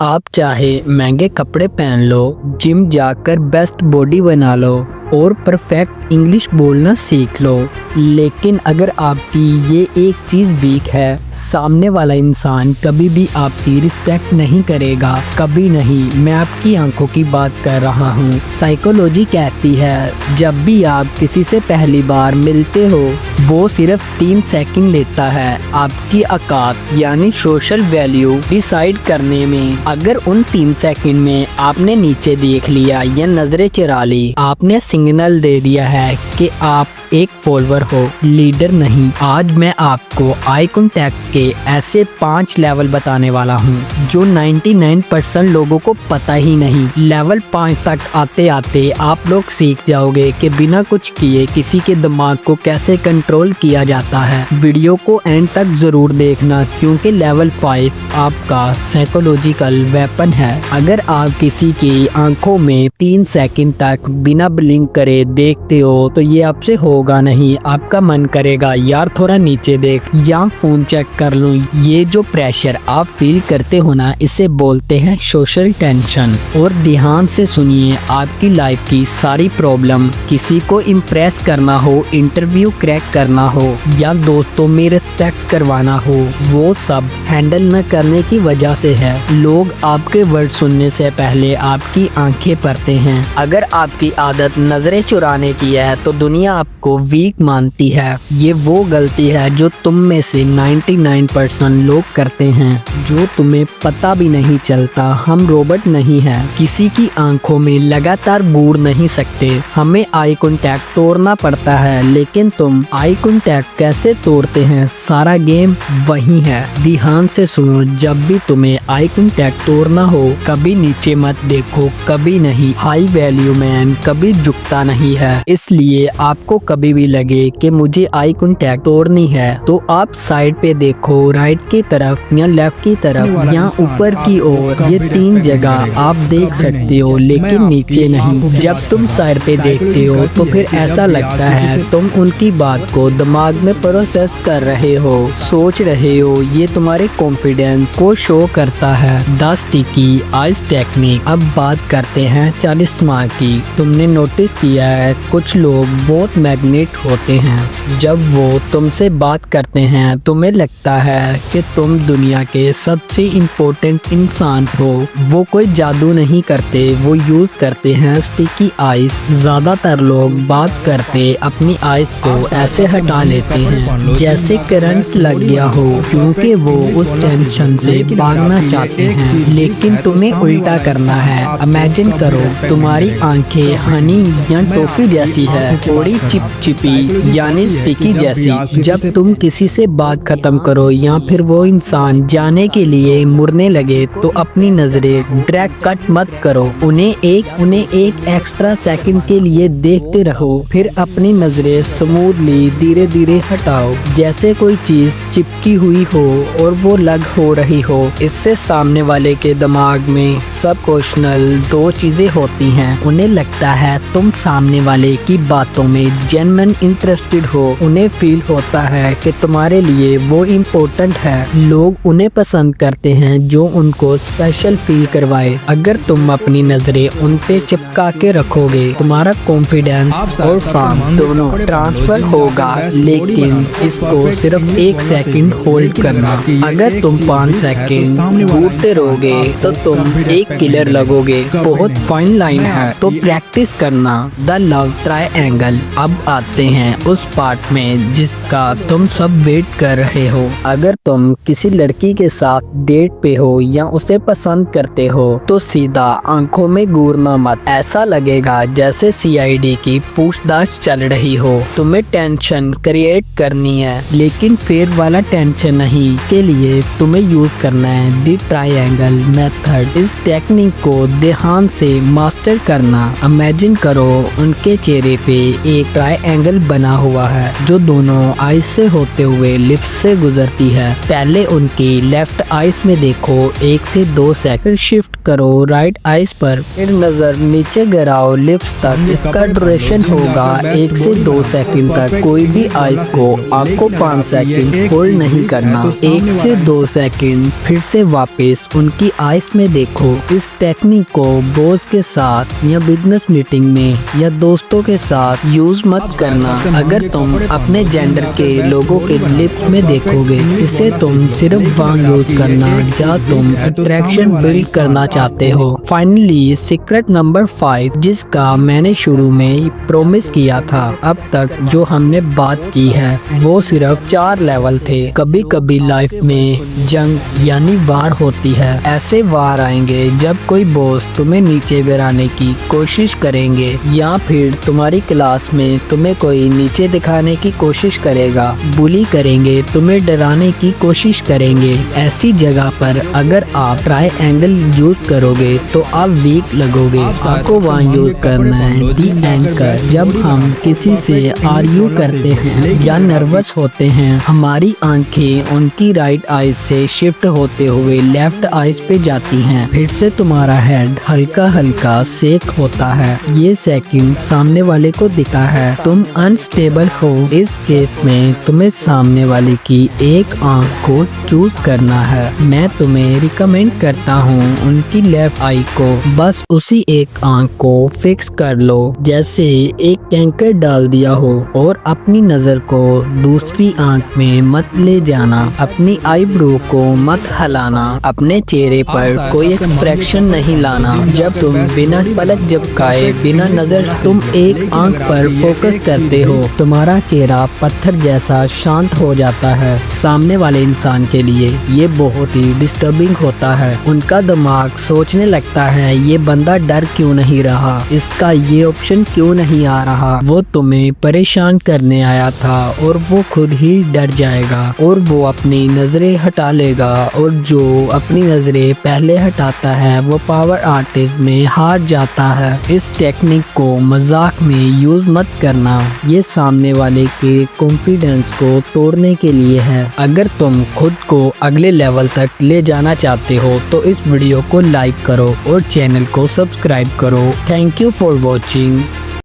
आप चाहे महंगे कपड़े पहन लो, जिम जाकर बेस्ट बॉडी बना लो और परफेक्ट इंग्लिश बोलना सीख लो, लेकिन अगर आपकी ये एक चीज़ वीक है, सामने वाला इंसान कभी भी आपकी रिस्पेक्ट नहीं करेगा, कभी नहीं। मैं आपकी आंखों की बात कर रहा हूँ। साइकोलॉजी कहती है जब भी आप किसी से पहली बार मिलते हो, वो सिर्फ 3 सेकंड लेता है आपकी औकात यानी सोशल वैल्यू डिसाइड करने में। अगर उन 3 सेकंड में आपने नीचे देख लिया या नजरें चुरा ली, आपने सिग्नल दे दिया है कि आप एक फॉलोअर हो, लीडर नहीं। आज मैं आपको आई कांटेक्ट के ऐसे 5 लेवल बताने वाला हूँ जो 99% लोगों को पता ही नहीं। लेवल 5 तक आते आते आप लोग सीख जाओगे कि बिना कुछ किए किसी के दिमाग को कैसे कंट्रोल किया जाता है। वीडियो को एंड तक जरूर देखना, क्योंकि लेवल 5 आपका साइकोलॉजिकल वेपन है। अगर आप किसी की आंखों में 3 सेकंड तक बिना ब्लिंक करे देखते हो तो ये आपसे होगा नहीं। आपका मन करेगा यार थोड़ा नीचे देख या फोन चेक कर लूं। ये जो प्रेशर आप फील करते हो ना, इसे बोलते हैं सोशल टेंशन। और ध्यान से सुनिए, आपकी लाइफ की सारी प्रॉब्लम, किसी को इम्प्रेस करना हो, इंटरव्यू क्रैक करना हो या दोस्तों में रिस्पेक्ट करवाना हो, वो सब हैंडल न करने की वजह से है। लोग आपके वर्ड सुनने से पहले आपकी आंखें पढ़ते हैं। अगर आपकी आदत नजरें चुराने की है तो दुनिया आपको वीक मानती है। ये वो गलती है जो तुम में से 99% लोग करते हैं, जो तुम्हें पता भी नहीं चलता। हम रोबोट नहीं है, किसी की आंखों में लगातार बूढ़ नहीं सकते। हमें आई कांटेक्ट तोड़ना पड़ता है, लेकिन तुम आई कांटेक्ट कैसे तोड़ते हैं, सारा गेम वही है। ध्यान से सुनो, जब भी तुम्हें आई कांटेक्ट तोड़ना हो, कभी नीचे मत देखो, कभी नहीं। हाई वैल्यू मैन कभी झुकता नहीं है, इसलिए आपको कभी भी लगे कि मुझे आई कांटेक्ट तोड़नी है तो आप साइड पे देखो, राइट की तरफ या लेफ्ट की तरफ या ऊपर की ओर। ये 3 जगह आप देख सकते हो, लेकिन नीचे नहीं। जब तुम साइड पे देखते हो तो फिर ऐसा लगता है तुम उनकी बात को दिमाग में प्रोसेस कर रहे हो, सोच रहे हो। ये तुम्हारे कॉन्फिडेंस को शो करता है। 10 स्टिकी आइज टेक्निक। अब बात करते हैं 40 माह की। तुमने नोटिस किया है कुछ लोग बहुत मैग्नेट होते हैं। जब वो तुमसे बात करते हैं तुम्हें लगता है कि तुम दुनिया के सबसे इम्पोर्टेंट इंसान हो। वो कोई जादू नहीं करते, वो यूज करते हैं स्टिकी आइस। ज्यादातर लोग बात करते अपनी आइस को ऐसे हटा लेते हैं जैसे करंट लग गया हो, क्योंकि वो उस टेंशन से भागना चाहते हैं। लेकिन तुम्हें उल्टा करना है। इमेजिन करो तुम्हारी आंखें हनी या टॉफी जैसी है, थोड़ी चिपचिपी यानी स्टिकी जैसी। जब तुम किसी से बात खत्म करो या फिर वो इंसान जाने के लिए मुड़ने लगे तो अपनी नजरें डायरेक्ट कट मत करो। उन्हें एक एक्स्ट्रा सेकंड के लिए देखते रहो, फिर अपनी नजरें स्मूथली धीरे धीरे हटाओ, जैसे कोई चीज चिपकी हुई हो और वो लग हो रही हो। इससे सामने वाले के दिमाग में सबकॉन्शियस 2 चीजें होती हैं। उन्हें लगता है तुम सामने वाले की बातों में जेन्युइन इंटरेस्टेड हो। उन्हें फील होता है कि तुम्हारे लिए वो इम्पोर्टेंट है। लोग उन्हें पसंद करते हैं जो उनको स्पेशल फील करवाए। अगर तुम अपनी नजरें उन पे चिपका के रखोगे, तुम्हारा कॉन्फिडेंस और फार्म दोनों ट्रांसफर होगा। लेकिन इसको सिर्फ 1 सेकंड होल्ड करना। अगर तुम 5 सेकंड घूरते रहोगे तो तुम एक किलर लगोगे। बहुत फाइन लाइन है, तो प्रैक्टिस करना। The love triangle. अब आते हैं उस पार्ट में जिसका तुम सब वेट कर रहे हो। अगर तुम किसी लड़की के साथ डेट पे हो या उसे पसंद करते हो तो सीधा आंखों में घूरना मत। ऐसा लगेगा जैसे सीआईडी की पूछताछ चल रही हो। तुम्हें टेंशन क्रिएट करनी है, लेकिन फेर वाला टेंशन नहीं। के लिए तुम्हें यूज करना है द ट्रायंगल मेथड। इस टेक्निक को ध्यान से मास्टर करना। इमेजिन करो उनके चेहरे पे एक ट्रायंगल बना हुआ है जो दोनों आईज से होते हुए लिप्स से गुजरती है। पहले उनकी लेफ्ट आईज में देखो, 1 से 2 सेकंड शिफ्ट करो राइट आईज पर, फिर नजर नीचे गिराओ लिप्स तक। इसका ड्यूरेशन होगा 1 से 2 सेकंड तक। कोई भी आईज को आपको 5 सेकंड होल्ड नहीं करना। 1 से 2 सेकंड फिर से वापस उनकी आईज में देखो। इस टेक्निक को बॉस के साथ या बिजनेस मीटिंग में या दोस्तों के साथ यूज मत करना। अगर तुम अपने जेंडर के लोगों के लिप्स में देखोगे, इसे तुम सिर्फ वहाँ यूज करना जहाँ तुम अट्रैक्शन बिल्ड करना चाहते हो। फाइनली सीक्रेट नंबर 5, जिसका मैंने शुरू में प्रॉमिस किया था। अब तक जो हमने बात की है वो सिर्फ 4 लेवल थे। कभी कभी लाइफ में जंग यानी वार होती है। ऐसे वार आएंगे जब कोई बॉस तुम्हें नीचे गिराने की कोशिश करेंगे या फिर तुम्हारी क्लास में तुम्हें कोई नीचे दिखाने की कोशिश करेगा, बुली करेंगे, तुम्हें डराने की कोशिश करेंगे। ऐसी जगह पर अगर आप ट्रायंगल यूज करोगे तो आप वीक लगोगे। आपको वहाँ यूज करना है दी एंकर। जब हम किसी से आर्ग्यू करते हैं या नर्वस होते हैं, हमारी आंखें उनकी राइट आईज से शिफ्ट होते हुए लेफ्ट आईज पे जाती हैं। फिर से तुम्हारा हेड हल्का हल्का शेक होता है। ये सेकंड सामने वाले को दिखा है तुम अनस्टेबल हो। इस केस में तुम्हें सामने वाले की एक आंख को चूज करना है। मैं तुम्हें रिकमेंड करता हूँ उनकी लेफ्ट आई को बस उसी एक आंख को फिक्स कर लो, जैसे एक कैंकर डाल दिया हो, और अपनी नजर को दूसरी आंख में मत ले जाना। अपनी आईब्रो को मत हिलाना। अपने चेहरे पर कोई एक्सप्रेशन नहीं लाना। जब तुम बिना पलक झपकाए, बिना नजर तुम एक आंख पर फोकस करते हो, तुम्हारा चेहरा पत्थर जैसा शांत हो जाता है। सामने वाले इंसान के लिए ये बहुत ही डिस्टर्बिंग होता है। उनका दिमाग सोचने लगता है ये बंदा डर क्यों नहीं रहा, इसका ये ऑप्शन क्यों नहीं आ रहा। वो तुम्हें परेशान करने आया था और वो खुद ही डर जाएगा और वो अपनी नजरें हटा लेगा, और जो अपनी नजरें पहले हटाता है वो पावर आर्टिस्ट में हार जाता है। इस टेक्निक को मजाक में यूज मत करना। ये सामने वाले के कॉन्फिडेंस को तोड़ने के लिए है। अगर तुम खुद को अगले लेवल तक ले जाना चाहते हो तो इस वीडियो को लाइक करो और चैनल को सब्सक्राइब करो। Thank you for watching.